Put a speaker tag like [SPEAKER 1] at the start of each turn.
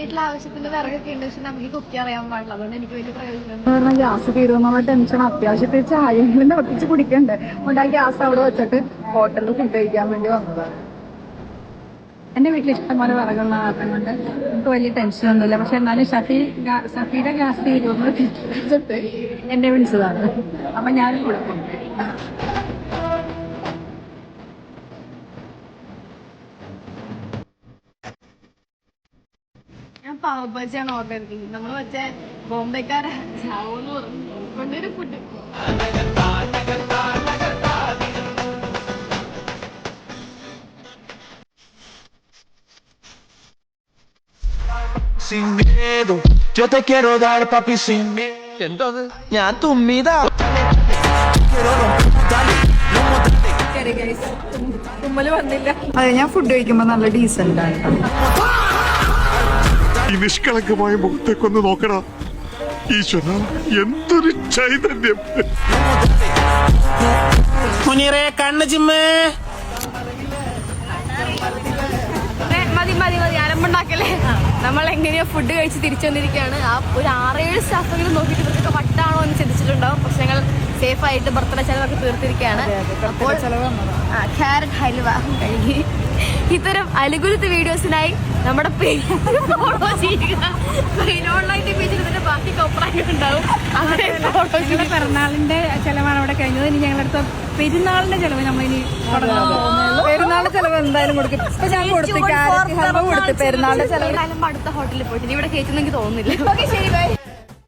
[SPEAKER 1] വീട്ടിലെ ആവശ്യത്തിന് വിറകൊക്കെ ഉണ്ട്, പക്ഷെ നമുക്ക് കുക്ക് അറിയാൻ പാടില്ല. അതുകൊണ്ട് എനിക്ക് വലിയ പ്രയോജനം.
[SPEAKER 2] ഗ്യാസ് തീരുന്നുള്ള ടെൻഷൻ, അത്യാവശ്യത്തെ ചായയെങ്കിലും തിളപ്പിച്ച് കുടിക്കണ്ടേ. അതുകൊണ്ട് ആ ഗ്യാസ് അവിടെ വെച്ചിട്ട് ഹോട്ടലിൽ ഫുഡ് കഴിക്കാൻ വേണ്ടി വന്നതാണ്. എന്റെ വീട്ടിൽ ഇഷ്ടംപോലെ വിറകുള്ള കാരണം കൊണ്ട് നമുക്ക് വലിയ ടെൻഷനൊന്നുമില്ല. പക്ഷെ എന്നാലും ഷഫീയുടെ ഗ്യാസ് തീരുമെന്ന് വെച്ചിട്ട് എന്നെ വിളിച്ചതാണ്. അപ്പൊ ഞാനും കൊടുക്കും.
[SPEAKER 1] ഞാൻ പാവപ്പച്ചാണ് ഓർഡർ ചെയ്തത്. നമ്മൾ വെച്ച ബോംബെക്കാരെ ചാവൂന്ന് പറഞ്ഞു കൊണ്ടൊരു food.
[SPEAKER 3] Sin miedo, yo te quiero dar, papi, sin miedo. Entonces, ഞാൻ തുമ്മിതാ.
[SPEAKER 2] തുമ്മല് വന്നില്ല. അതെ, ഞാൻ ഫുഡ് കഴിക്കുമ്പോ നല്ല ഡീസന്റ് ആണ്.
[SPEAKER 4] ഈ നിഷ്കളങ്കമായ മുഖത്തേക്കൊന്ന് നോക്കടാ. ഈശ്വര, എന്തൊരു ചൈതന്യം.
[SPEAKER 3] മുനീറെ കണ്ണ് ചിമ്മേ.
[SPEAKER 1] മതി മതി മതി ആരംഭുണ്ടാക്കല്ലേ. നമ്മൾ എങ്ങനെയോ ഫുഡ് കഴിച്ച് തിരിച്ചു വന്നിരിക്കുകയാണ്. ആ ഒരു 6-7 സ്റ്റാഫെങ്കിലും നോക്കിയിട്ട് ഇവർക്കൊക്കെ വട്ടാണോ എന്ന് ചിന്തിച്ചിട്ടുണ്ടാവും. പക്ഷെ ഞങ്ങൾ സേഫ് ആയിട്ട് ബർത്ത്ഡേ ചെലവൊക്കെ തീർത്തിരിക്കുകയാണ്. അപ്പോൾ ക്യാരറ്റ് ഹൽവ കഴുകി. ഇത്തരം അലുകുലത്ത് വീഡിയോസിനായി നമ്മുടെ പേജ് ഫോളോ ചെയ്യുക. ഓൺലൈൻ പേജിൽ ഇതിന്റെ ബാക്കി കോപ്പറായിട്ട് ഉണ്ടാവും. അവിടെ
[SPEAKER 2] പെരുന്നാളിന്റെ ചെലവാണ് അവിടെ കഴിഞ്ഞത്. ഇനി ഞങ്ങളുടെ പെരുന്നാളിന്റെ ചെലവ് നമ്മളിനി പെരുന്നാളിന്റെ ചെലവ് എന്തായാലും കൊടുക്കും. ഇപ്പൊ ഞാൻ കൊടുത്തു, ക്യാരറ്റ് ഹൽവ കൊടുത്തു. പെരുന്നാളിന്റെ ചെലവ്
[SPEAKER 1] അടുത്ത ഹോട്ടലിൽ പോയിട്ട് ഇവിടെ കയറ്റുന്നെങ്കിൽ തോന്നുന്നില്ല. ഓക്കെ, ശരി, ബൈ.